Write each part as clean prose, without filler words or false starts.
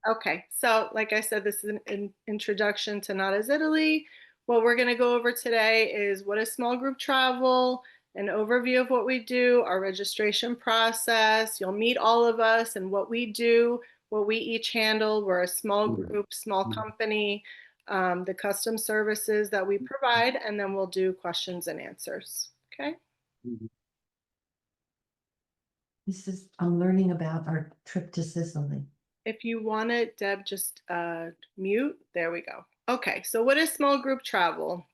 Okay, so like I said, this is an introduction to Not as Italy. What we're going to go over today is what is small group travel, an overview of what we do, our registration process. You'll meet all of us and what we do, what we each handle. We're a small group, small company, the custom services that we provide, and then we'll do questions and answers. Okay. I'm learning about our trip to Sicily. If you want it, Deb, just mute. There we go. Okay, so what is small group travel?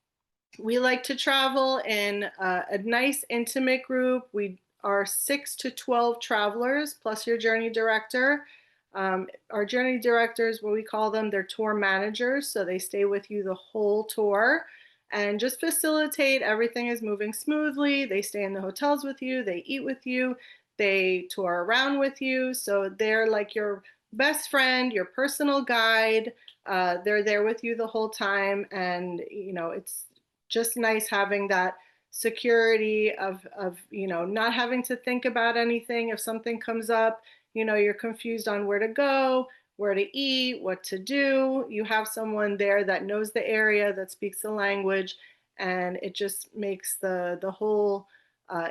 We like to travel in a nice intimate group. We are 6 to 12 travelers plus your journey director. Our journey directors, what we call them, they're tour managers. So they stay with you the whole tour and just facilitate everything is moving smoothly. They stay in the hotels with you, they eat with you, they tour around with you. So they're like your best friend, your personal guide. They're there with you the whole time. And, it's just nice having that security of not having to think about anything. If something comes up, you're confused on where to go, where to eat, what to do, you have someone there that knows the area, that speaks the language, and it just makes the whole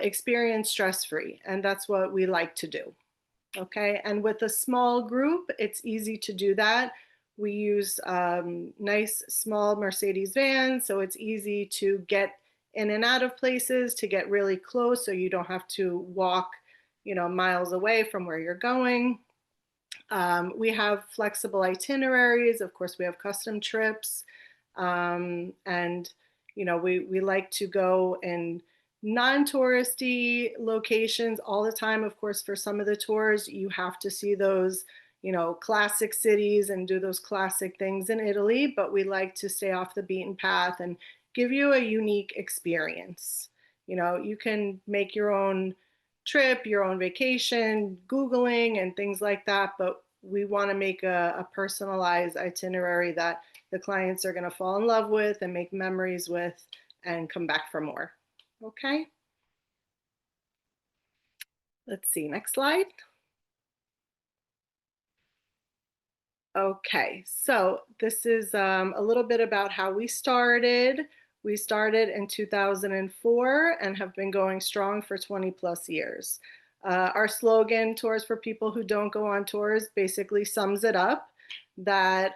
experience stress free. And that's what we like to do. Okay, and with a small group, it's easy to do that. We use nice small Mercedes vans, so it's easy to get in and out of places, to get really close, so you don't have to walk, miles away from where you're going. We have flexible itineraries. Of course, we have custom trips, and we like to go in non-touristy locations all the time. Of course, for some of the tours, you have to see those, classic cities and do those classic things in Italy, but we like to stay off the beaten path and give you a unique experience. You can make your own trip, your own vacation, Googling and things like that, but we want to make a personalized itinerary that the clients are going to fall in love with and make memories with and come back for more. Okay. Let's see, next slide. Okay, so this is a little bit about how we started. We started in 2004 and have been going strong for 20 plus years. Our slogan, Tours for People Who Don't Go on Tours, basically sums it up that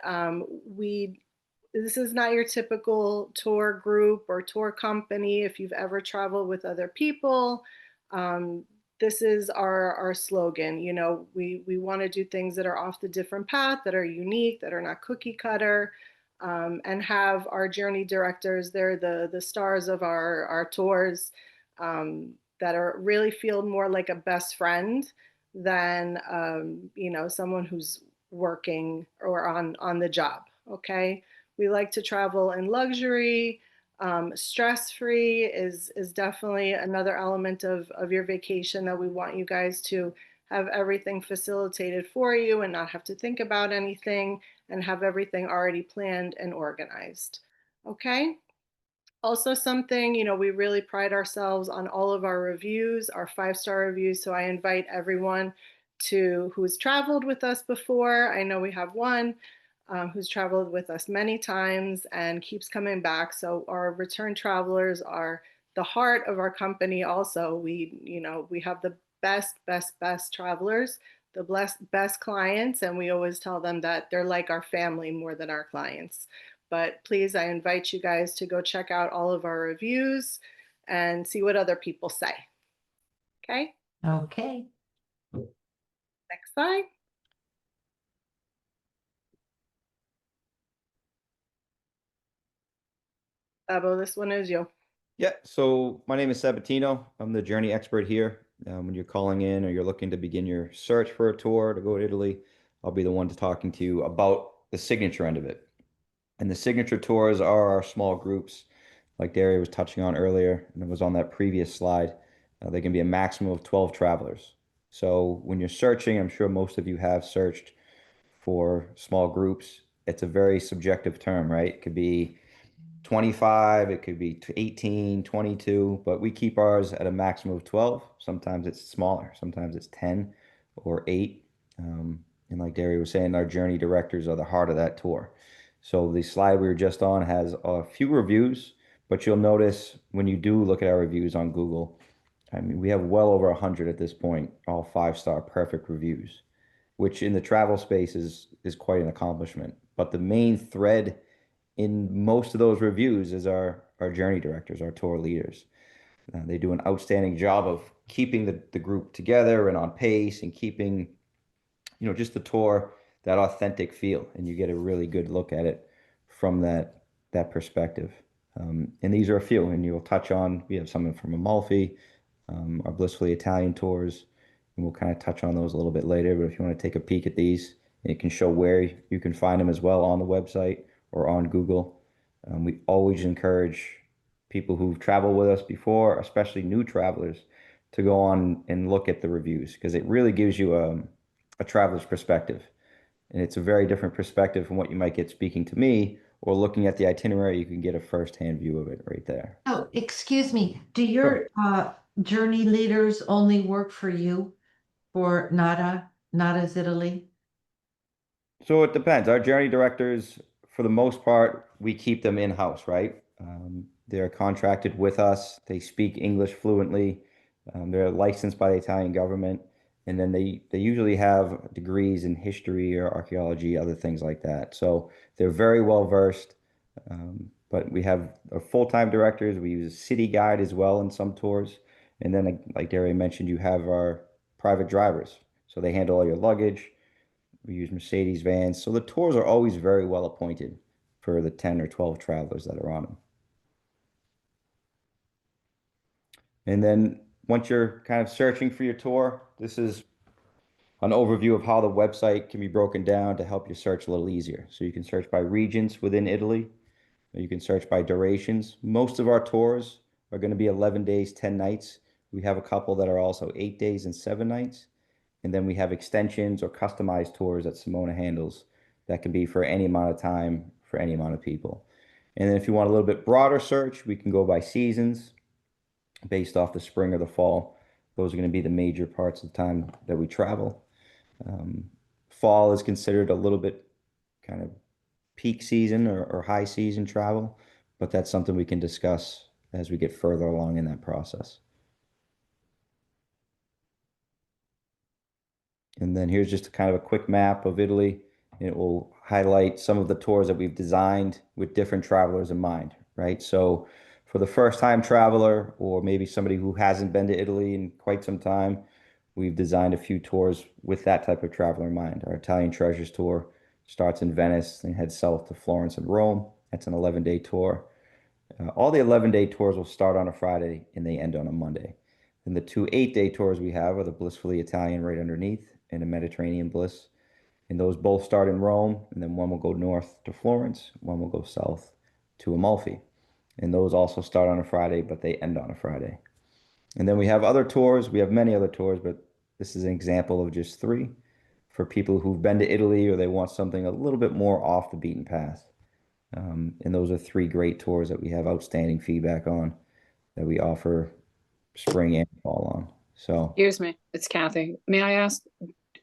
this is not your typical tour group or tour company. If you've ever traveled with other people, um, this is our slogan. We want to do things that are off the different path, that are unique, that are not cookie cutter, and have our journey directors. They're the stars of our tours, that are really feel more like a best friend than someone who's working or on the job. Okay, we like to travel in luxury. Stress-free is definitely another element of your vacation that we want you guys to have everything facilitated for you and not have to think about anything and have everything already planned and organized. Okay. Also something, we really pride ourselves on all of our reviews, our 5-star reviews. So I invite everyone who's traveled with us before. I know we have one who's traveled with us many times and keeps coming back. So our return travelers are the heart of our company. Also, we have the best travelers, the best clients, and we always tell them that they're like our family more than our clients. But please, I invite you guys to go check out all of our reviews and see what other people say. Okay, Okay. next slide. Babo, this one is you. Yeah, so my name is Sabatino. I'm the journey expert here. When you're calling in or you're looking to begin your search for a tour to go to Italy, I'll be the one to talking to you about the signature end of it. And the signature tours are our small groups, like Daria was touching on earlier, and it was on that previous slide. They can be a maximum of 12 travelers. So when you're searching, I'm sure most of you have searched for small groups. It's a very subjective term, right? It could be 25, it could be 18, 22, but we keep ours at a maximum of 12. Sometimes it's smaller, sometimes it's 10 or 8. And like Derry was saying, our journey directors are the heart of that tour. So the slide we were just on has a few reviews, but you'll notice when you do look at our reviews on Google, I mean, we have well over 100 at this point, all 5-star perfect reviews, which in the travel space is quite an accomplishment. But the main thread in most of those reviews is our journey directors, our tour leaders. They do an outstanding job of keeping the group together and on pace and keeping, just the tour, that authentic feel, and you get a really good look at it from that perspective. And these are a few, and you'll touch on. We have some from Amalfi, our Blissfully Italian tours, and we'll kind of touch on those a little bit later. But if you want to take a peek at these, it can show where you can find them as well on the website or on Google. We always encourage people who've traveled with us before, especially new travelers, to go on and look at the reviews because it really gives you a traveler's perspective. And it's a very different perspective from what you might get speaking to me or looking at the itinerary. You can get a firsthand view of it right there. Oh, excuse me, do Sure. your journey leaders only work for you for Nada's Italy? So it depends. Our journey directors, for the most part, we keep them in-house, right? They're contracted with us. They speak English fluently. They're licensed by the Italian government, and then they usually have degrees in history or archaeology, other things like that. So they're very well versed. But we have our full-time directors. We use a city guide as well in some tours, and then like Derry mentioned, you have our private drivers. So they handle all your luggage. We use Mercedes vans. So the tours are always very well appointed for the 10 or 12 travelers that are on them. And then once you're kind of searching for your tour, this is an overview of how the website can be broken down to help you search a little easier. So you can search by regions within Italy, or you can search by durations. Most of our tours are going to be 11 days, 10 nights. We have a couple that are also 8 days and 7 nights. And then we have extensions or customized tours that Simona handles that can be for any amount of time for any amount of people. And then if you want a little bit broader search, we can go by seasons based off the spring or the fall. Those are going to be the major parts of the time that we travel. Um, Fall is considered a little bit kind of peak season or high season travel, but that's something we can discuss as we get further along in that process. And then here's just a kind of a quick map of Italy, and it will highlight some of the tours that we've designed with different travelers in mind, right? So for the first time traveler, or maybe somebody who hasn't been to Italy in quite some time, we've designed a few tours with that type of traveler in mind. Our Italian Treasures tour starts in Venice and heads south to Florence and Rome. That's an 11-day tour. All the 11-day tours will start on a Friday and they end on a Monday. And the two 8-day tours we have are the Blissfully Italian right underneath and the Mediterranean Bliss. And those both start in Rome, and then one will go north to Florence, one will go south to Amalfi. And those also start on a Friday, but they end on a Friday. And then we have other tours. We have many other tours, but this is an example of just 3 for people who've been to Italy or they want something a little bit more off the beaten path. And those are 3 great tours that we have outstanding feedback on that we offer spring and fall on. So, Excuse me, it's Kathy. May I ask,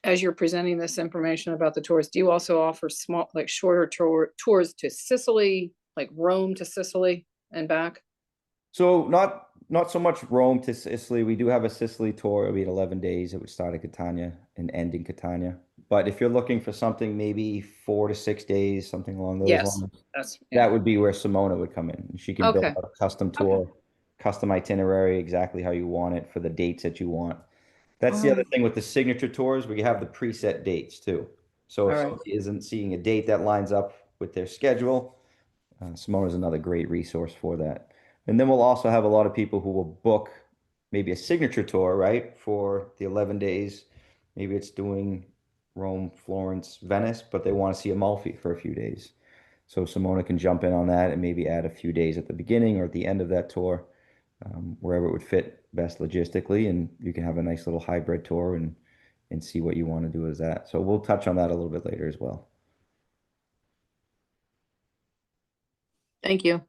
as you're presenting this information about the tours, do you also offer small, like shorter tours to Sicily, like Rome to Sicily and back? so not so much Rome to Sicily. We do have a Sicily tour. It'll be 11 days. It would start at Catania and end in Catania. But if you're looking for something maybe 4 to 6 days, something along those Yes, lines, that's, that yeah. would be where Simona would come in. She can build Okay, out a custom tour, custom itinerary, exactly how you want it for the dates that you want. That's the other thing with the signature tours. We have the preset dates too. So All if right. somebody isn't seeing a date that lines up with their schedule, Simona is another great resource for that. And then we'll also have a lot of people who will book maybe a signature tour, right, for the 11 days. Maybe it's doing Rome, Florence, Venice, but they want to see Amalfi for a few days. So Simona can jump in on that and maybe add a few days at the beginning or at the end of that tour, wherever it would fit best logistically, and you can have a nice little hybrid tour and see what you want to do as that. So we'll touch on that a little bit later as well. Thank you.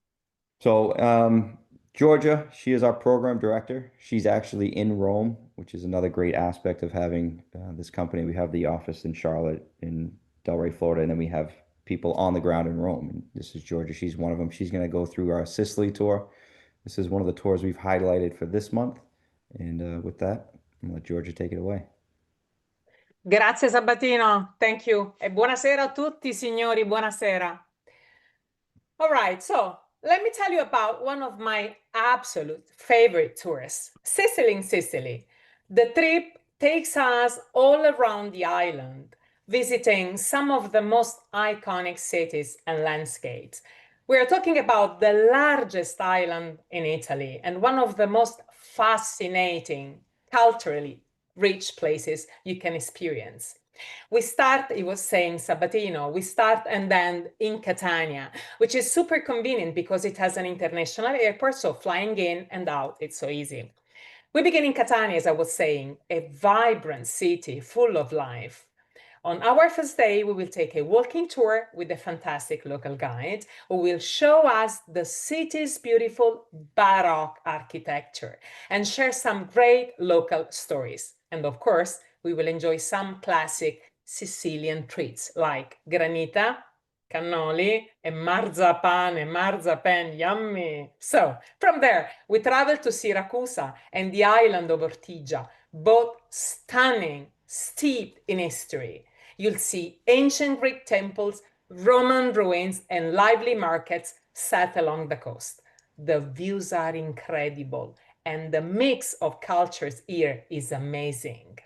So Georgia, she is our program director. She's actually in Rome, which is another great aspect of having this company. We have the office in Charlotte, in Delray, Florida, and then we have people on the ground in Rome. And this is Georgia. She's one of them. She's going to go through our Sicily tour. This is one of the tours we've highlighted for this month. And with that, I'm going to let Georgia take it away. Grazie Sabatino, thank you. E buonasera a tutti, signori, buonasera. All right, so let me tell you about one of my absolute favorite tours, Sizzling Sicily. The trip takes us all around the island, visiting some of the most iconic cities and landscapes. We're talking about the largest island in Italy and one of the most fascinating, culturally rich places you can experience. We start, he was saying Sabatino, we start and end in Catania, which is super convenient because it has an international airport, so flying in and out, it's so easy. We begin in Catania, as I was saying, a vibrant city full of life. On our first day, we will take a walking tour with a fantastic local guide who will show us the city's beautiful Baroque architecture and share some great local stories. And of course, we will enjoy some classic Sicilian treats like granita, cannoli, and marzapan, yummy. So from there, we travel to Syracuse and the island of Ortigia, both stunning, steeped in history. You'll see ancient Greek temples, Roman ruins, and lively markets set along the coast. The views are incredible, and the mix of cultures here is amazing.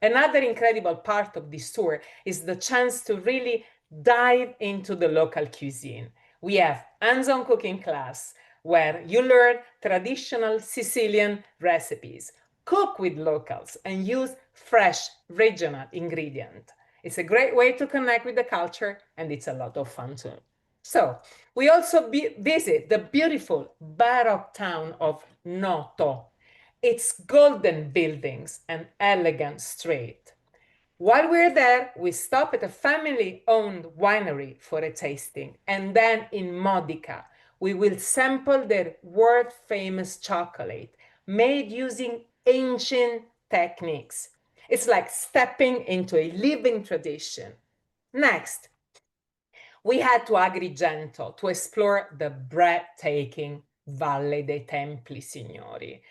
Another incredible part of this tour is the chance to really dive into the local cuisine. We have hands-on cooking class where you learn traditional Sicilian recipes, cook with locals, and use fresh regional ingredients. It's a great way to connect with the culture, and it's a lot of fun too. So we also visit the beautiful Baroque town of Noto, its golden buildings and elegant street. While we're there, we stop at a family-owned winery for a tasting, and then in Modica, we will sample their world-famous chocolate made using ancient techniques. It's like stepping into a living tradition. Next, we head to Agrigento to explore the breathtaking Valle dei Templi, signori.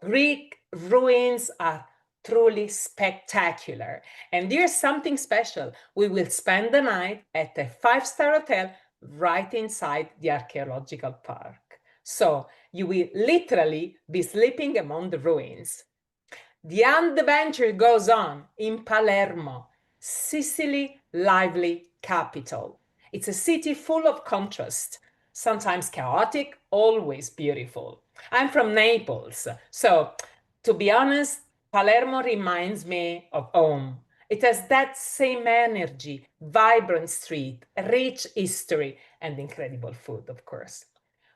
Greek ruins are truly spectacular. And there's something special. We will spend the night at a 5-star hotel right inside the archaeological park. So you will literally be sleeping among the ruins. The adventure goes on in Palermo, Sicily lively capital. It's a city full of contrast, sometimes chaotic, always beautiful. I'm from Naples, so to be honest, Palermo reminds me of home. It has that same energy, vibrant street, rich history, and incredible food, of course.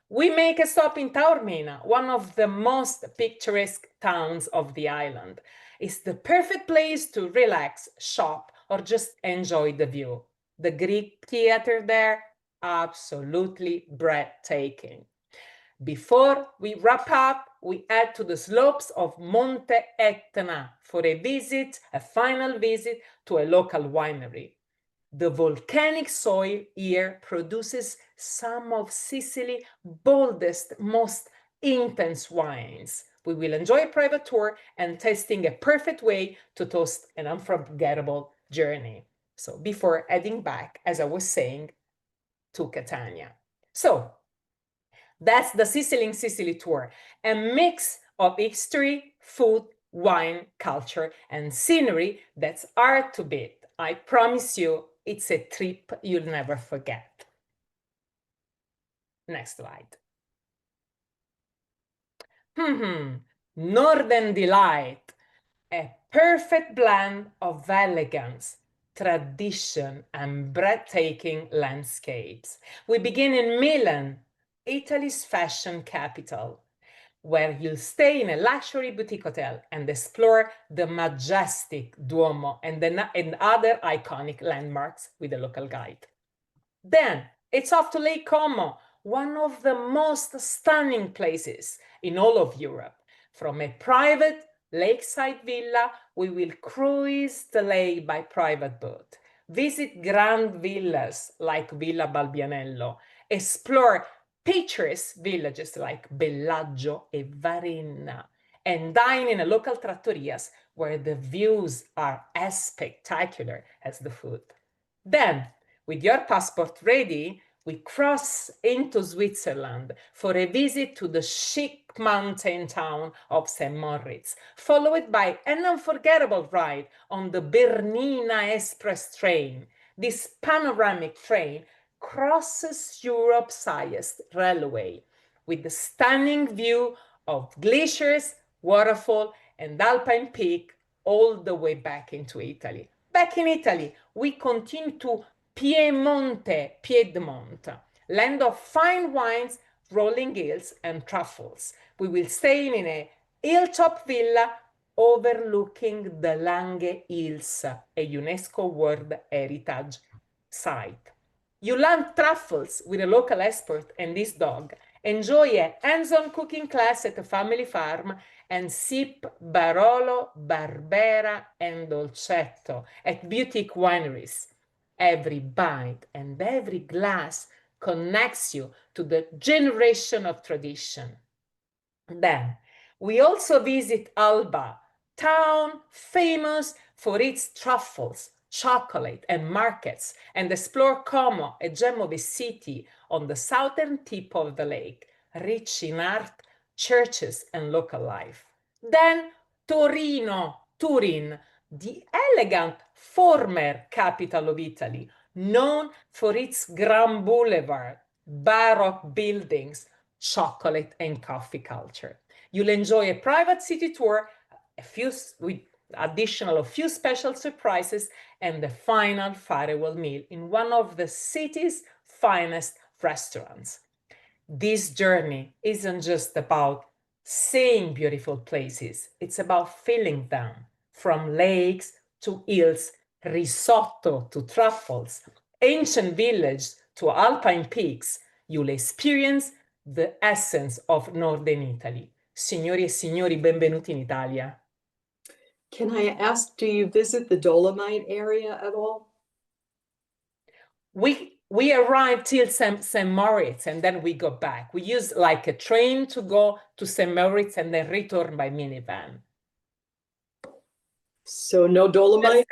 We make a stop in Taormina, one of the most picturesque towns of the island. It's the perfect place to relax, shop, or just enjoy the view. The Greek theater there, absolutely breathtaking. Before we wrap up, we head to the slopes of Monte Etna for a final visit to a local winery. The volcanic soil here produces some of Sicily's boldest, most intense wines. We will enjoy a private tour and tasting a perfect way to toast an unforgettable journey. So before heading back, as I was saying, to Catania. So that's the Sizzling Sicily tour, a mix of history, food, wine, culture, and scenery that's hard to beat. I promise you, it's a trip you'll never forget. Next slide. Northern Delight, a perfect blend of elegance, tradition, and breathtaking landscapes. We begin in Milan, Italy's fashion capital, where you'll stay in a luxury boutique hotel and explore the majestic Duomo and other iconic landmarks with a local guide. Then it's off to Lake Como, one of the most stunning places in all of Europe. From a private lakeside villa, we will cruise the lake by private boat, visit grand villas like Villa Balbianello, explore picturesque villages like Bellaggio e Varenna, and dine in a local trattorias where the views are as spectacular as the food. Then, with your passport ready, we cross into Switzerland for a visit to the chic mountain town of St. Moritz, followed by an unforgettable ride on the Bernina Express train. This panoramic train crosses Europe's highest railway with the stunning view of glaciers, waterfall, and alpine peak all the way back into Italy. Back in Italy, we continue to Piemonte, Piedmont, land of fine wines, rolling hills, and truffles. We will stay in a hilltop villa overlooking the Lange Hills, a UNESCO World Heritage Site. You land truffles with a local expert and this dog, enjoy a hands-on cooking class at a family farm, and sip Barolo, Barbera, and Dolcetto at boutique wineries. Every bite and every glass connects you to the generation of tradition. Then we also visit Alba, town famous for its truffles, chocolate, and markets, and explore Como, a gem of a city on the southern tip of the lake, rich in art, churches, and local life. Then Torino, Turin, the elegant former capital of Italy, known for its Grand Boulevard, Baroque buildings, chocolate and coffee culture. You'll enjoy a private city tour, with additional few special surprises, and the final farewell meal in one of the city's finest restaurants. This journey isn't just about seeing beautiful places, it's about feeling them, from lakes to hills, risotto to truffles, ancient village to alpine peaks. You'll experience the essence of Northern Italy. Signori e signori, benvenuti in Italia. Can I ask, do you visit the Dolomite area at all? We arrived till St. Moritz and then we go back. We use like a train to go to St. Moritz and then return by minivan. So no Dolomite?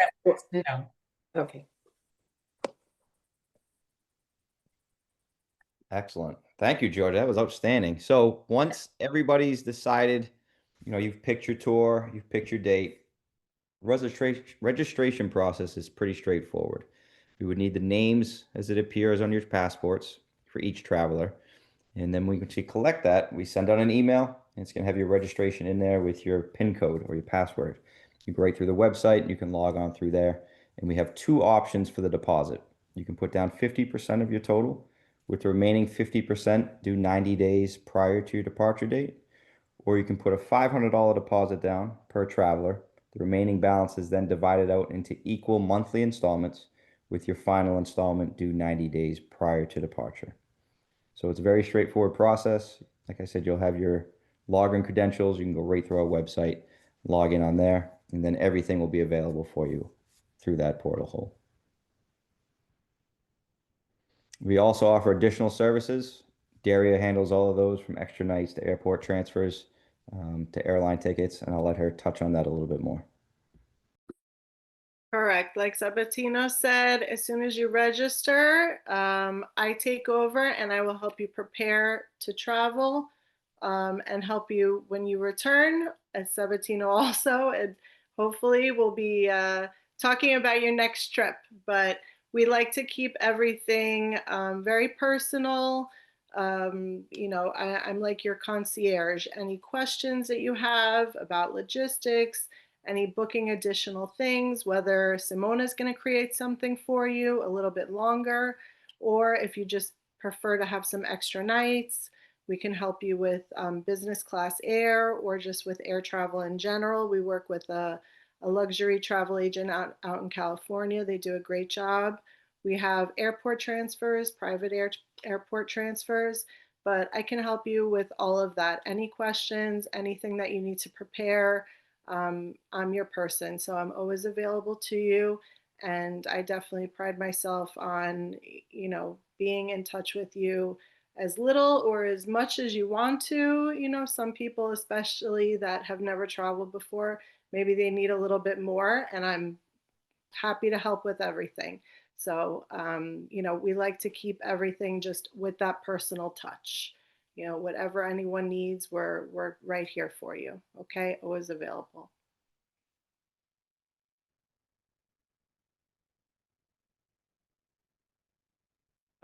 No. Okay. Excellent. Thank you, Georgia. That was outstanding. So once everybody's decided, you've picked your tour, you've picked your date, registration process is pretty straightforward. We would need the names as it appears on your passports for each traveler. And then we can collect that. We send out an email, and it's going to have your registration in there with your PIN code or your password. You go right through the website, and you can log on through there. And we have two options for the deposit. You can put down 50% of your total, with the remaining 50% due 90 days prior to your departure date. Or you can put a $500 deposit down per traveler. The remaining balance is then divided out into equal monthly installments, with your final installment due 90 days prior to departure. So it's a very straightforward process. Like I said, you'll have your login credentials. You can go right through our website, log in on there, and then everything will be available for you through that portal hole. We also offer additional services. Daria handles all of those, from extra nights to airport transfers to airline tickets, and I'll let her touch on that a little bit more. Correct. Like Sabatino said, as soon as you register, I take over and I will help you prepare to travel and help you when you return, as Sabatino also. And hopefully we'll be talking about your next trip. But we like to keep everything very personal. I'm like your concierge. Any questions that you have about logistics, any booking additional things, whether Simona's going to create something for you a little bit longer, or if you just prefer to have some extra nights, we can help you with business class air or just with air travel in general. We work with a luxury travel agent out in California. They do a great job. We have airport transfers, private airport transfers, but I can help you with all of that. Any questions, anything that you need to prepare, I'm your person. So I'm always available to you. And I definitely pride myself on, being in touch with you as little or as much as you want to. Some people, especially that have never traveled before, maybe they need a little bit more, and I'm happy to help with everything. So, we like to keep everything just with that personal touch. Whatever anyone needs, we're right here for you. Okay, always available.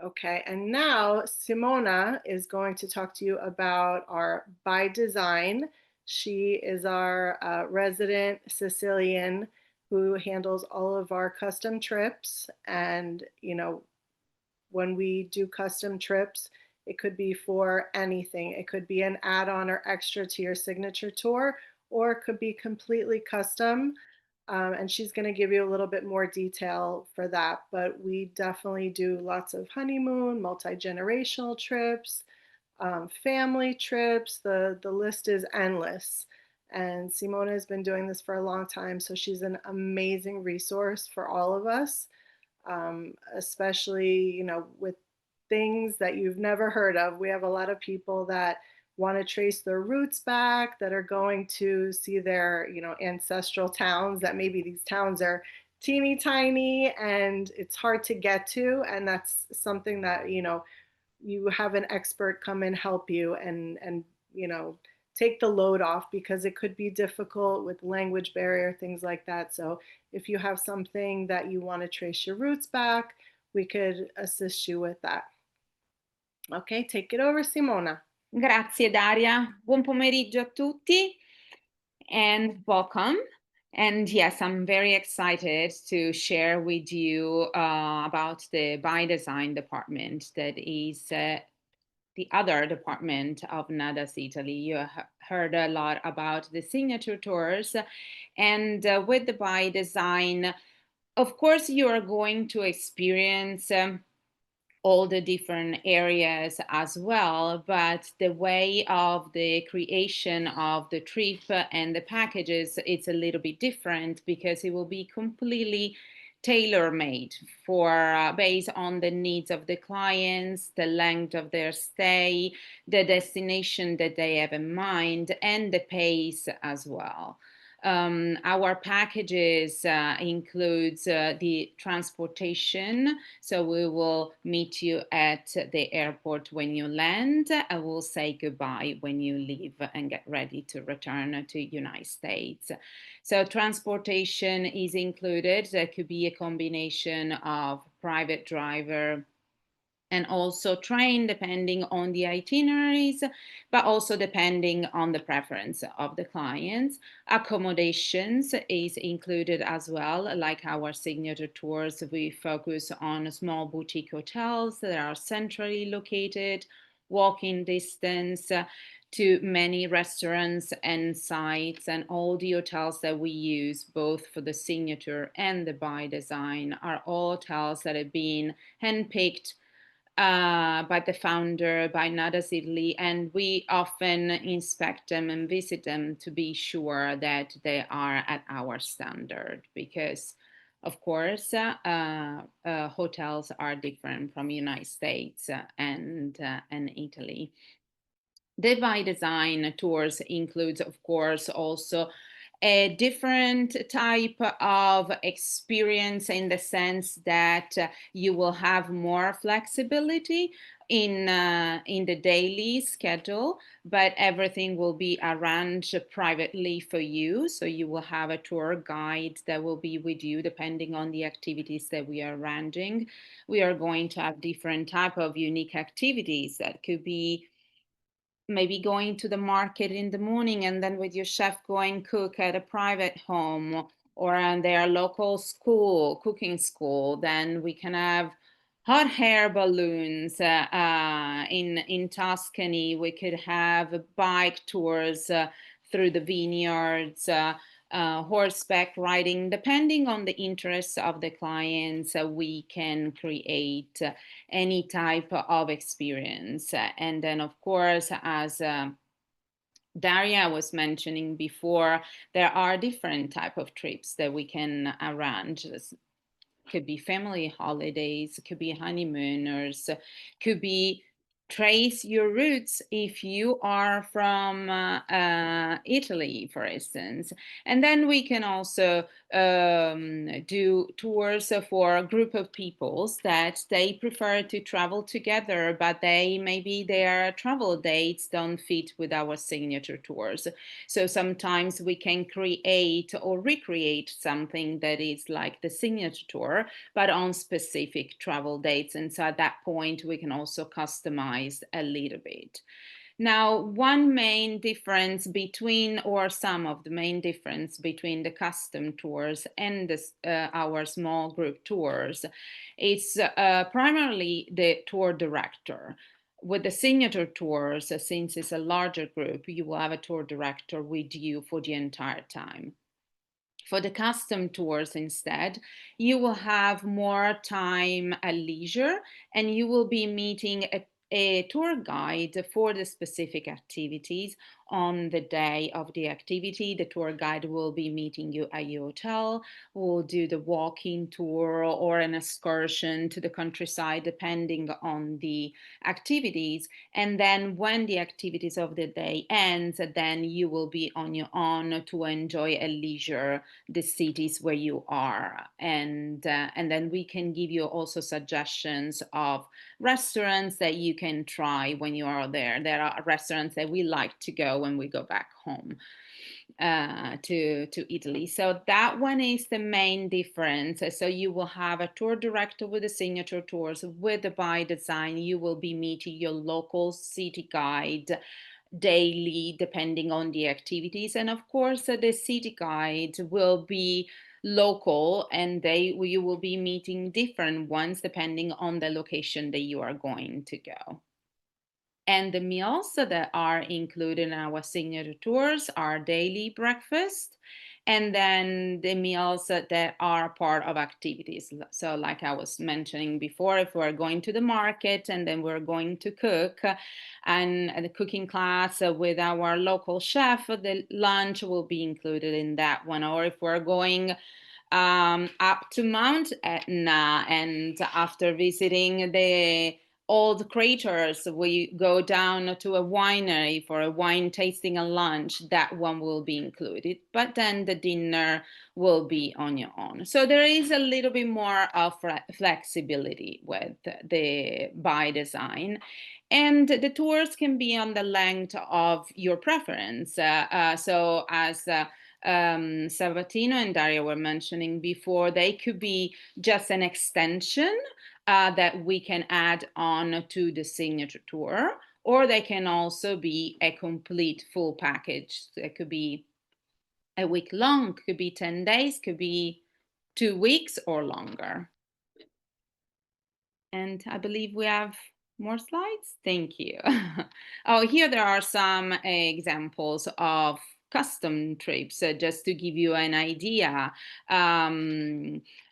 Okay, and now Simona is going to talk to you about our By Design. She is our resident Sicilian who handles all of our custom trips. And, when we do custom trips, it could be for anything. It could be an add-on or extra to your signature tour, or it could be completely custom. And she's going to give you a little bit more detail for that. But we definitely do lots of honeymoon, multi-generational trips, family trips. The list is endless. And Simona has been doing this for a long time, so she's an amazing resource for all of us, especially, with things that you've never heard of. We have a lot of people that want to trace their roots back, that are going to see their, ancestral towns, that maybe these towns are teeny tiny and it's hard to get to. And that's something that, you have an expert come and help you and take the load off, because it could be difficult with language barrier, things like that. So if you have something that you want to trace your roots back, we could assist you with that. Okay, take it over, Simona. Grazie Daria, buon pomeriggio a tutti and welcome. And yes, I'm very excited to share with you about the By Design department that is the other department of Nada's Italy. You heard a lot about the signature tours, and with the By Design, of course, you are going to experience all the different areas as well, but the way of the creation of the trip and the packages, it's a little bit different, because it will be completely tailor-made for based on the needs of the clients, the length of their stay, the destination that they have in mind, and the pace as well. Our packages includes the transportation. So we will meet you at the airport when you land. I will say goodbye when you leave and get ready to return to United States. So transportation is included. There could be a combination of private driver and also train, depending on the itineraries, but also depending on the preference of the clients. Accommodations is included as well. Like our signature tours, we focus on small boutique hotels that are centrally located, walking distance to many restaurants and sites, and all the hotels that we use, both for the signature and the By Design, are all hotels that have been handpicked by the founder, by Nada's Italy, and we often inspect them and visit them to be sure that they are at our standard, because of course hotels are different from United States and Italy. The By Design tours includes, of course, also a different type of experience, in the sense that you will have more flexibility in the daily schedule, but everything will be arranged privately for you. So you will have a tour guide that will be with you depending on the activities that we are arranging. We are going to have different type of unique activities that could be maybe going to the market in the morning and then with your chef going cook at a private home or in their local school, cooking school. Then we can have hot air balloons in Tuscany. We could have bike tours through the vineyards. horseback riding. Depending on the interests of the clients, we can create any type of experience. And then, of course, as Daria was mentioning before, there are different type of trips that we can arrange. Could be family holidays, could be honeymooners, could be trace your roots if you are from Italy, for instance. And then we can also do tours for a group of peoples that they prefer to travel together, but maybe their travel dates don't fit with our signature tours. So sometimes we can create or recreate something that is like the signature tour, but on specific travel dates. And so at that point, we can also customize a little bit. Now, one main difference between, or some of the main difference between the custom tours and our small group tours is primarily the tour director. With the signature tours, since it's a larger group, you will have a tour director with you for the entire time. For the custom tours instead, you will have more time at leisure, and you will be meeting a tour guide for the specific activities. On the day of the activity, the tour guide will be meeting you at your hotel, will do the walking tour or an excursion to the countryside, depending on the activities. And then when the activities of the day ends, then you will be on your own to enjoy a leisure the cities where you are. And then we can give you also suggestions of restaurants that you can try when you are there. There are restaurants that we like to go when we go back home to Italy. So that one is the main difference. So you will have a tour director with the signature tours. With the by design, you will be meeting your local city guide daily, depending on the activities. And of course, the city guide will be local, and you will be meeting different ones depending on the location that you are going to go. And the meals that are included in our signature tours are daily breakfast, and then the meals that are part of activities. So like I was mentioning before, if we're going to the market and then we're going to cook and the cooking class with our local chef, the lunch will be included in that one. Or if we're going up to Mount Etna, and after visiting the old craters, we go down to a winery for a wine tasting and lunch. That one will be included, but then the dinner will be on your own. So there is a little bit more of flexibility with the by design. And the tours can be on the length of your preference. So as Sabatino and Daria were mentioning before, they could be just an extension that we can add on to the signature tour, or they can also be a complete full package. It could be a week long, could be 10 days, could be 2 weeks or longer. And I believe we have more slides. Thank you. Oh, here there are some examples of custom trips, just to give you an idea.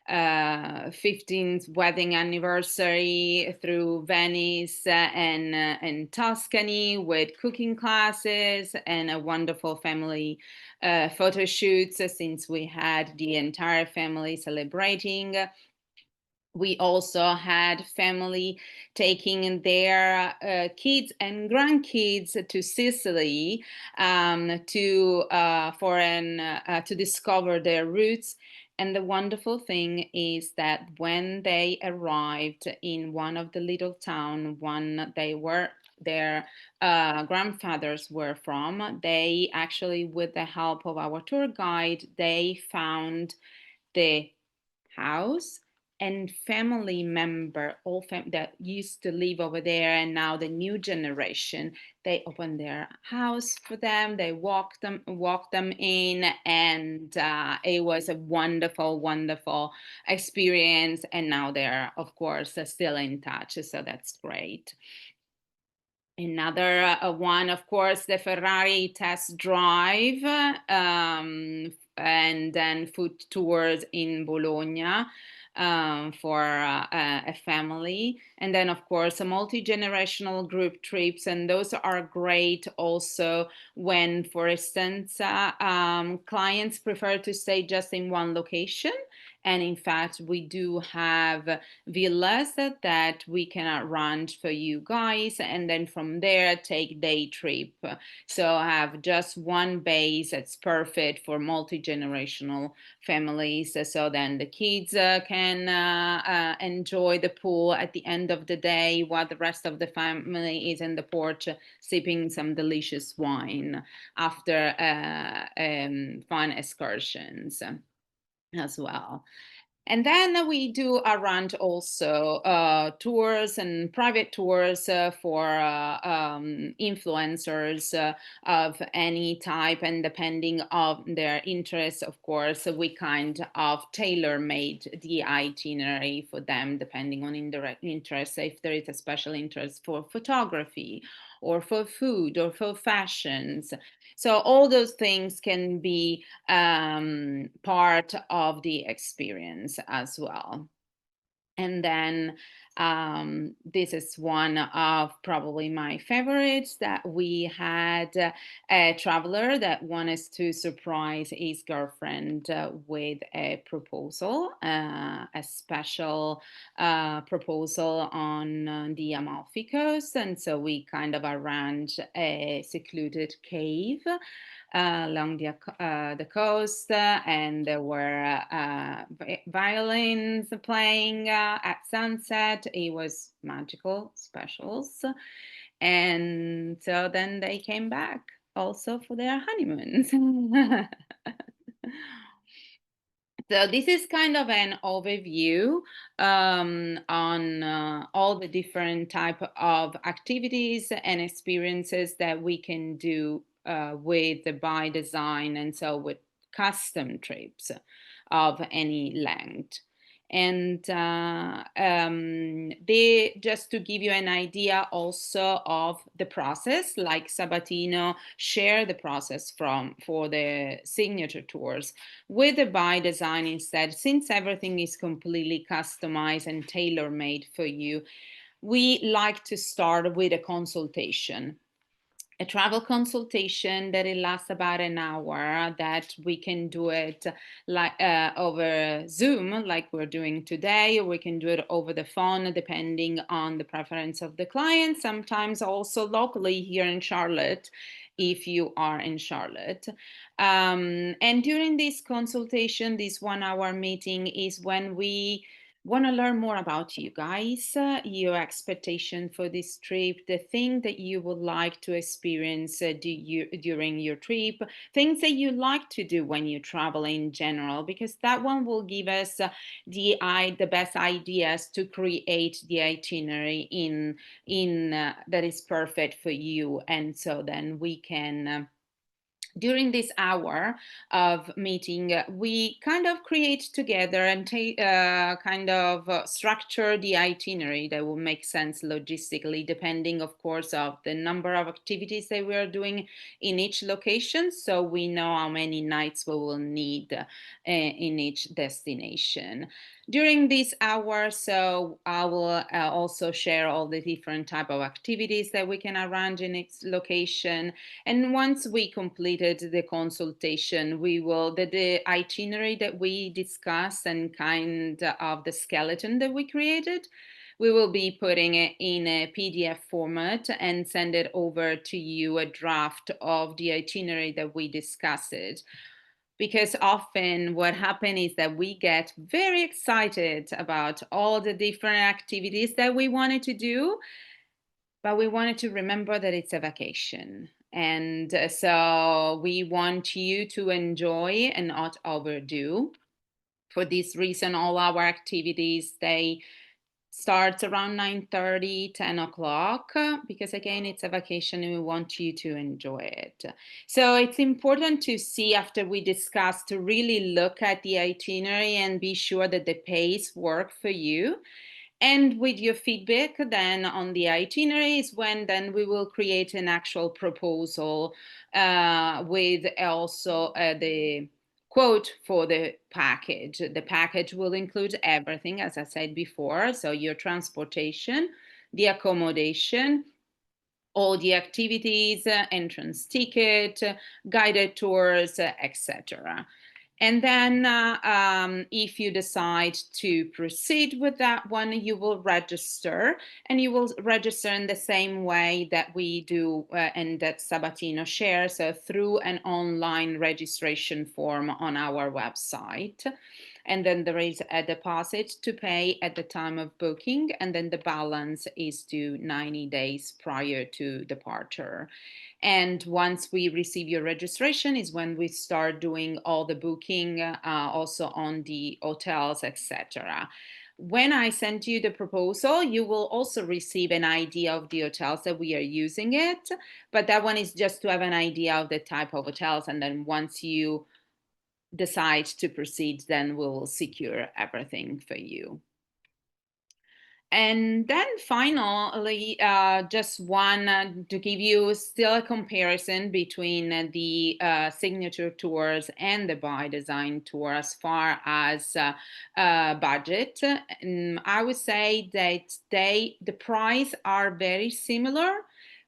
15th wedding anniversary through Venice and Tuscany, with cooking classes and a wonderful family photo shoots, since we had the entire family celebrating. We also had family taking their kids and grandkids to Sicily to discover their roots. And the wonderful thing is that when they arrived in one of the little town, their grandfathers were from, they actually, with the help of our tour guide, they found the house and family member, that used to live over there, and now the new generation, they opened their house for them, they walked them in, and it was a wonderful experience. And now they're, of course, still in touch, so that's great. Another one, of course, the Ferrari test drive and then food tours in Bologna for a family. And then, of course, a multi-generational group trips. And those are great also when, for instance, clients prefer to stay just in one location. And in fact, we do have villas that we can arrange for you guys, and then from there take day trip. So have just one base that's perfect for multi-generational families. So then the kids can enjoy the pool at the end of the day, while the rest of the family is in the porch sipping some delicious wine after fun excursions as well. And then we do arrange also tours and private tours for influencers of any type, and depending on their interests, of course, we kind of tailor-made the itinerary for them, depending on indirect interest. If there is a special interest for photography or for food or for fashions. So all those things can be part of the experience as well. And then this is one of probably my favorites, that we had a traveler that wanted to surprise his girlfriend with a proposal, a special proposal on the Amalfi Coast. And so we kind of arranged a secluded cave along the coast, and there were violins playing at sunset. It was magical, specials. And so then they came back also for their honeymoons. So this is kind of an overview on all the different type of activities and experiences that we can do with the by design, and so with custom trips of any length. And they, just to give you an idea also of the process, like Sabatino share the process for the signature tours with the by design instead. Since everything is completely customized and tailor-made for you, we like to start with a consultation. A travel consultation that it lasts about an hour, that we can do it like over Zoom, like we're doing today, or we can do it over the phone, depending on the preference of the client. Sometimes also locally here in Charlotte, if you are in Charlotte. And during this consultation, this 1 hour meeting, is when we want to learn more about you guys, your expectation for this trip, the thing that you would like to experience during your trip, things that you like to do when you travel in general, because that one will give us the best ideas to create the itinerary in that is perfect for you. And so then we can during this hour of meeting, we kind of create together and structure the itinerary that will make sense logistically, depending, of course, of the number of activities that we are doing in each location. So we know how many nights we will need in each destination. During this hour, so I will also share all the different type of activities that we can arrange in each location. And once we completed the consultation, we will, the itinerary that we discussed and kind of the skeleton that we created, we will be putting it in a PDF format and send it over to you, a draft of the itinerary that we discussed. Because often what happens is that we get very excited about all the different activities that we wanted to do, but we wanted to remember that it's a vacation. And so we want you to enjoy and not overdo. For this reason, all our activities, they start around 9:30, 10 o'clock, because again, it's a vacation and we want you to enjoy it. So it's important to see, after we discuss, to really look at the itinerary and be sure that the pace works for you. And with your feedback then on the itinerary is when then we will create an actual proposal with also the quote for the package. The package will include everything, as I said before, so your transportation, the accommodation, all the activities, entrance ticket, guided tours, etc. And then if you decide to proceed with that one, you will register, and you will register in the same way that we do and that Sabatino shares, so through an online registration form on our website. And then there is a deposit to pay at the time of booking, and then the balance is due 90 days prior to departure. And once we receive your registration is when we start doing all the booking, also on the hotels, etc. When I send you the proposal, you will also receive an idea of the hotels that we are using it. But that one is just to have an idea of the type of hotels. And then once you decide to proceed, then we'll secure everything for you. And then finally, just one to give you still a comparison between the signature tours and the by design tour as far as budget. I would say that the price are very similar,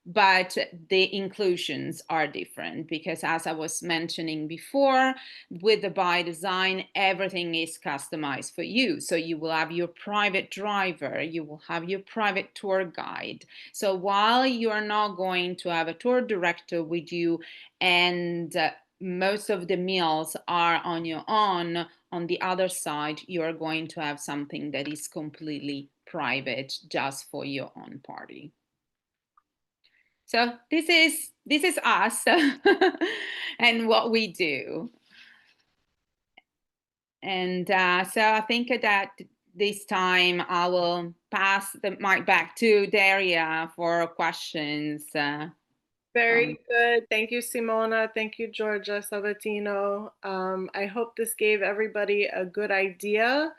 but the inclusions are different because, as I was mentioning before, with the by design, everything is customized for you. So you will have your private driver, you will have your private tour guide. So while you are not going to have a tour director with you and most of the meals are on your own, on the other side, you are going to have something that is completely private just for your own party. So this is us and what we do. And so I think that this time I will pass the mic back to Daria for questions. Very good. Thank you, Simona. Thank you, Georgia Sabatino. I hope this gave everybody a good idea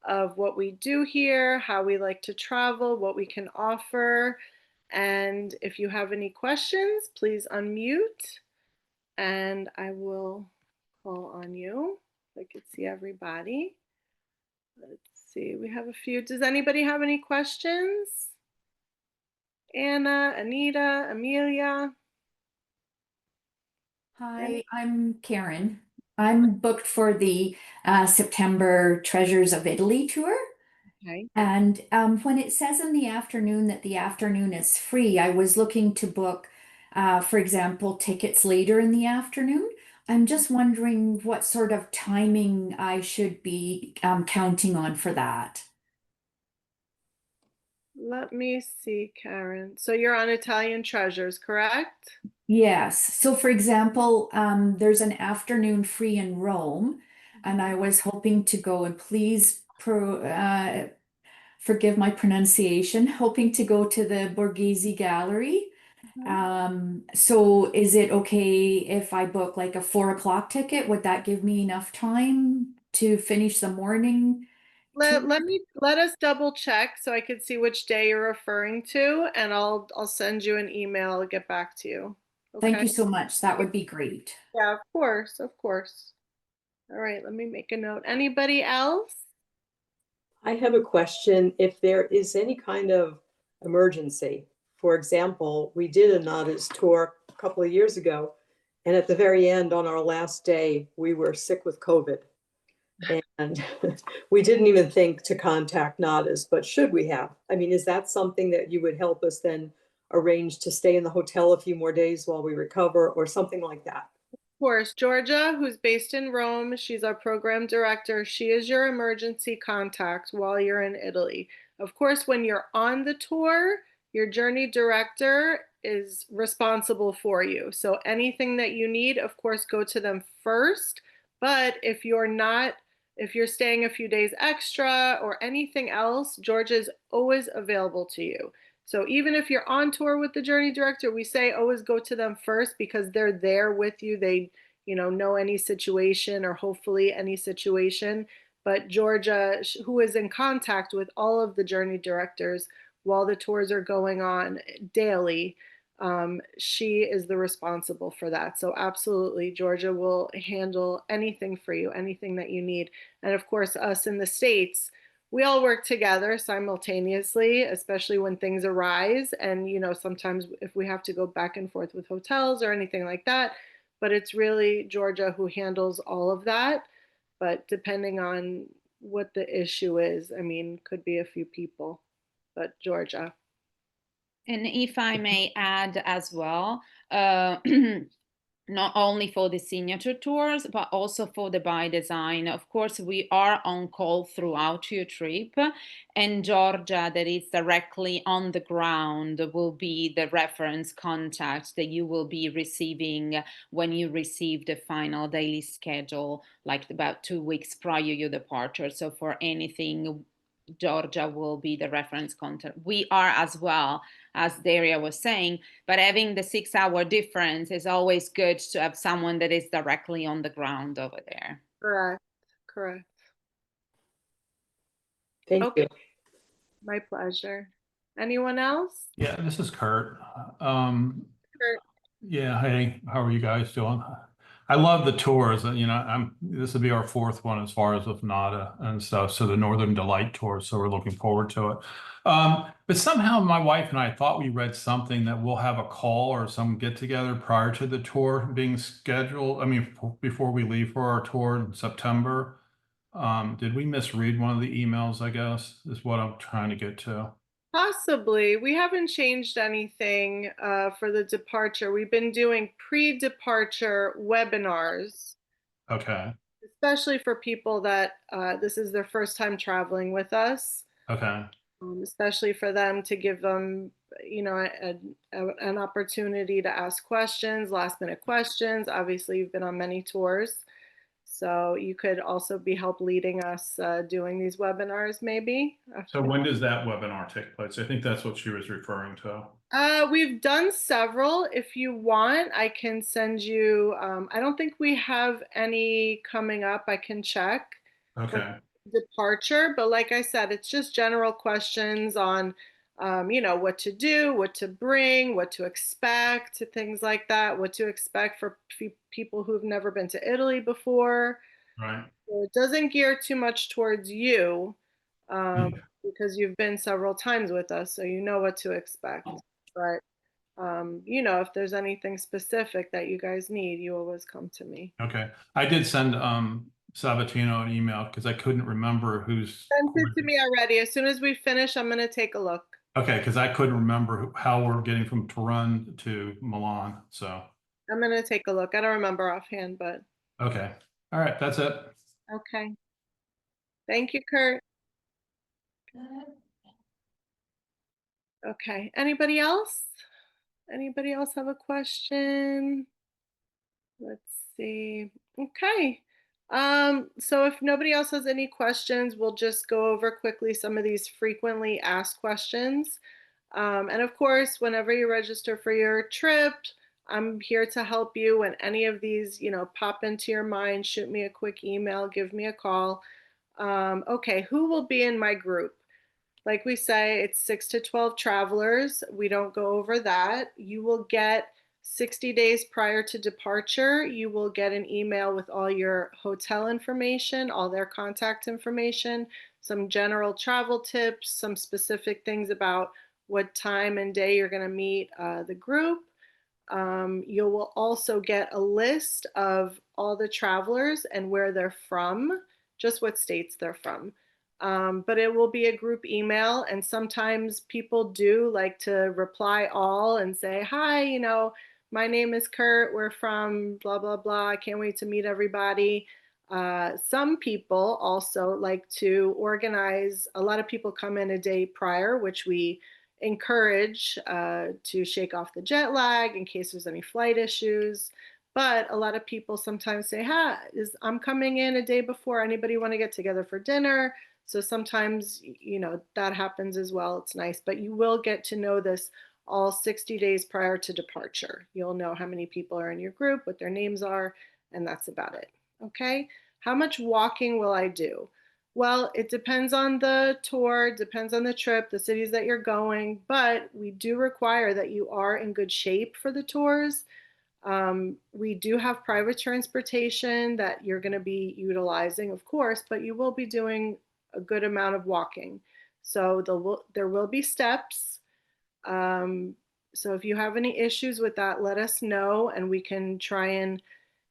of what we do here, how we like to travel, what we can offer. And if you have any questions, please unmute and I will call on you. I could see everybody. Let's see, we have a few. Does anybody have any questions? Anna, Anita, Amelia? Hi, I'm Karen. I'm booked for the September Treasures of Italy tour. Okay. And when it says in the afternoon that the afternoon is free, I was looking to book, for example, tickets later in the afternoon. I'm just wondering what sort of timing I should be counting on for that. Let me see, Karen. So you're on Italian Treasures, correct? Yes. So, for example, there's an afternoon free in Rome, and I was hoping to go, and please forgive my pronunciation, hoping to go to the Borghese Gallery. So is it okay if I book like a 4 o'clock ticket? Would that give me enough time to finish the morning? Let us double check so I could see which day you're referring to, and I'll send you an email. I'll get back to you. Thank Okay. you so much. That would be great. Yeah, of course, of course. All right, let me make a note. Anybody else? I have a question. If there is any kind of emergency, for example, we did a Nada's tour a couple of years ago, and at the very end, on our last day, we were sick with COVID. And we didn't even think to contact Nada's, but should we have? I mean, is that something that you would help us then arrange to stay in the hotel a few more days while we recover or something like that? Of course, Georgia, who's based in Rome, she's our program director. She is your emergency contact while you're in Italy. Of course, when you're on the tour, your journey director is responsible for you. So anything that you need, of course, go to them first. But if you're staying a few days extra or anything else, Georgia is always available to you. So even if you're on tour with the journey director, we say always go to them first because they're there with you. They, know any situation or hopefully any situation. But Georgia, who is in contact with all of the journey directors while the tours are going on daily, She is the responsible for that. So absolutely, Georgia will handle anything for you, anything that you need. And of course, us in the States, we all work together simultaneously, especially when things arise. And, you know, sometimes if we have to go back and forth with hotels or anything like that, but it's really Georgia who handles all of that. But depending on what the issue is, I mean, could be a few people, but Georgia. And if I may add as well, not only for the signature tours, but also for the by design. Of course, we are on call throughout your trip, and Georgia, that is directly on the ground, will be the reference contact that you will be receiving when you receive the final daily schedule, like about 2 weeks prior your departure. So for anything, Georgia will be the reference contact. We are as well, as Daria was saying, but having the 6-hour difference is always good to have someone that is directly on the ground over there. Correct. Correct. Thank Okay. you. My pleasure. Anyone else? Yeah, this is Kurt. Kurt? Yeah, hey, how are you guys doing? I love the tours. You know, this will be our 4th one as far as with NADA and stuff. So the Northern Delight tour. So we're looking forward to it. But somehow my wife and I thought we read something that we'll have a call or some get together prior to the tour being scheduled. I mean, before we leave for our tour in September. Did we misread one of the emails, I guess, is what I'm trying to get to. Possibly. We haven't changed anything for the departure. We've been doing pre-departure webinars, Okay. especially for people that this is their first time traveling with us, Okay. especially for them to give them, you know, an opportunity to ask questions, last minute questions. Obviously, you've been on many tours. So you could also be help leading us doing these webinars maybe. So when does that webinar take place? I think that's what she was referring to. We've done several. If you want, I can send you. I don't think we have any coming up. I can check for Okay. departure, but like I said, it's just general questions on, you know, what to do, what to bring, what to expect, things like that. What to expect for people who've never been to Italy before. Right. So it doesn't gear too much towards you because you've been several times with us, so you know what to expect. But you know, if there's anything specific that you guys need, you always come to me. Okay. I did send Sabatino an email because I couldn't remember who's. Send it to me already. As soon as we finish, I'm gonna take a look. Okay, because I couldn't remember how we're getting from Turin to Milan. So. I'm gonna take a look. I don't remember offhand, but Okay. All right. That's it. okay. Thank you, Kurt. Okay. Anybody else? Anybody else have a question? Let's see. Okay. So if nobody else has any questions, we'll just go over quickly some of these frequently asked questions. And of course, whenever you register for your trip, I'm here to help you. When any of these, you know, pop into your mind, shoot me a quick email, give me a call. Okay, who will be in my group? Like we say, it's 6 to 12 travelers. We don't go over that. You will get 60 days prior to departure, you will get an email with all your hotel information, all their contact information, some general travel tips, some specific things about what time and day you're going to meet the group. You will also get a list of all the travelers and where they're from, just what states they're from. But it will be a group email, and sometimes people do like to reply all and say, hi, you know, my name is Kurt, we're from blah, blah, blah. I can't wait to meet everybody. Some people also like to organize, a lot of people come in a day prior, which we encourage to shake off the jet lag in case there's any flight issues. But a lot of people sometimes say, I'm coming in a day before. Anybody want to get together for dinner? So sometimes, you know, that happens as well. It's nice, but you will get to know this all 60 days prior to departure. You'll know how many people are in your group, what their names are, and that's about it. Okay. How much walking will I do? Well, it depends on the tour, depends on the trip, the cities that you're going, but we do require that you are in good shape for the tours. We do have private transportation that you're going to be utilizing, of course, but you will be doing a good amount of walking. So there will be steps. So if you have any issues with that, let us know and we can try and,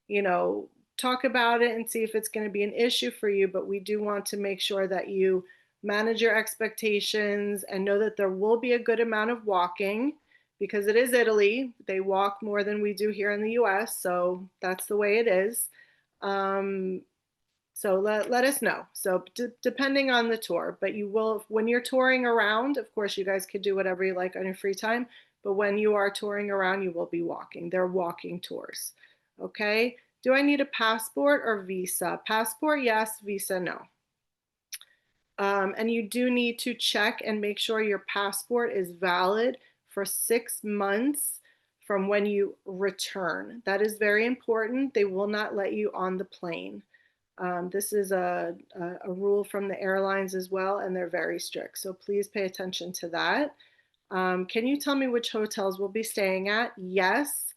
you know, talk about it and see if it's going to be an issue for you. But we do want to make sure that you manage your expectations and know that there will be a good amount of walking because it is Italy. They walk more than we do here in the US. So that's the way it is. So let us know. So depending on the tour, but you will, when you're touring around, of course, you guys could do whatever you like on your free time. But when you are touring around, you will be walking. They're walking tours. Okay. Do I need a passport or visa? Passport, yes. Visa, no. And you do need to check and make sure your passport is valid for 6 months from when you return. That is very important. They will not let you on the plane. This is a rule from the airlines as well, and they're very strict. So please pay attention to that. Can you tell me which hotels we'll be staying at? Yes.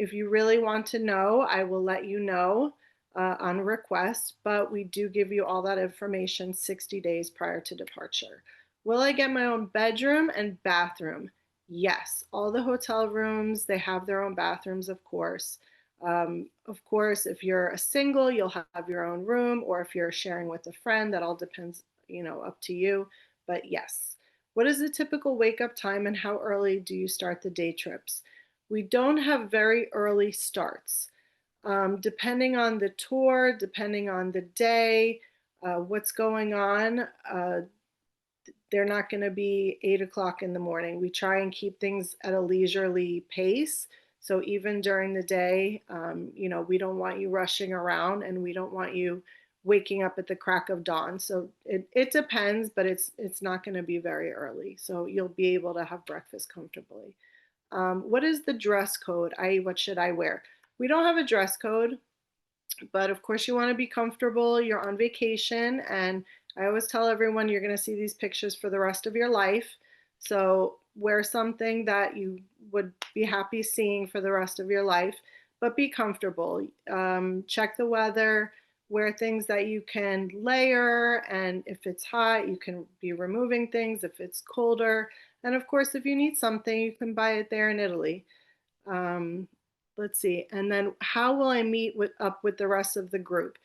If you really want to know, I will let you know on request, but we do give you all that information 60 days prior to departure. Will I get my own bedroom and bathroom? Yes. All the hotel rooms, they have their own bathrooms, of course. Of course, if you're a single, you'll have your own room, or if you're sharing with a friend, that all depends, you know, up to you. But yes. What is the typical wake up time and how early do you start the day trips? We don't have very early starts. Depending on the tour, depending on the day, what's going on, they're not going to be 8 o'clock in the morning. We try and keep things at a leisurely pace. So even during the day, you know, we don't want you rushing around and we don't want you waking up at the crack of dawn. So it depends, but it's not going to be very early. So you'll be able to have breakfast comfortably. What is the dress code? What should I wear? We don't have a dress code, but of course you want to be comfortable. You're on vacation, and I always tell everyone you're going to see these pictures for the rest of your life. So wear something that you would be happy seeing for the rest of your life, but be comfortable. Check the weather, wear things that you can layer, and if it's hot, you can be removing things if it's colder. And of course, if you need something, you can buy it there in Italy. Let's see. And then how will I meet up with the rest of the group?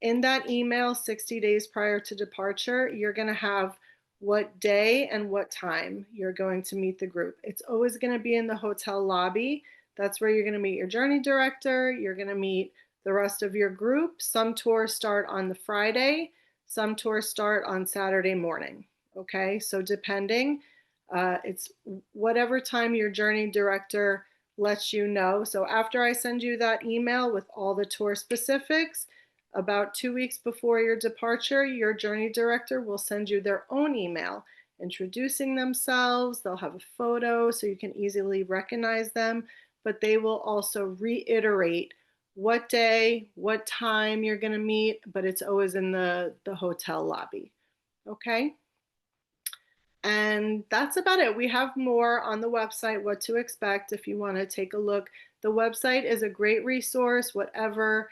In that email, 60 days prior to departure, you're going to have what day and what time you're going to meet the group. It's always going to be in the hotel lobby. That's where you're going to meet your journey director. You're going to meet the rest of your group. Some tours start on the Friday. Some tours start on Saturday morning. Okay, so depending, it's whatever time your journey director lets you know. So after I send you that email with all the tour specifics, about 2 weeks before your departure, your journey director will send you their own email introducing themselves. They'll have a photo so you can easily recognize them, but they will also reiterate what day, what time you're going to meet, but it's always in the hotel lobby. Okay? And that's about it. We have more on the website, what to expect if you want to take a look. The website is a great resource, whatever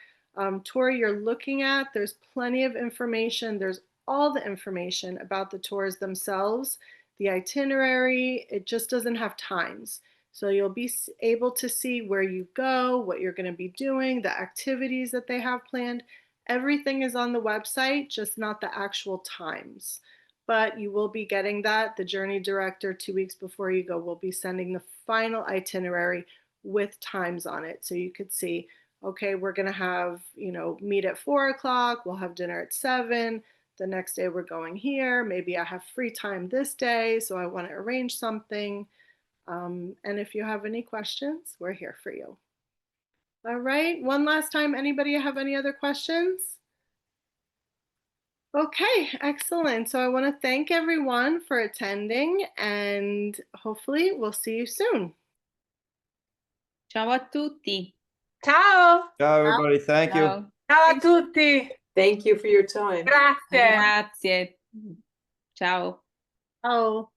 tour you're looking at. There's plenty of information. There's all the information about the tours themselves, the itinerary. It just doesn't have times. So you'll be able to see where you go, what you're going to be doing, the activities that they have planned. Everything is on the website, just not the actual times. But you will be getting that. The journey director 2 weeks before you go will be sending the final itinerary with times on it. So you could see, okay, we're going to have, you know, meet at 4 o'clock. We'll have dinner at 7. The next day we're going here. Maybe I have free time this day, so I want to arrange something. And if you have any questions, we're here for you. All right. One last time, anybody have any other questions? Okay, excellent. So I want to thank everyone for attending, and hopefully we'll see you soon. Ciao a tutti. Ciao. Ciao, everybody. Thank you. Ciao. Ciao a tutti. Thank you for your time. Grazie. Grazie. Ciao. Oh.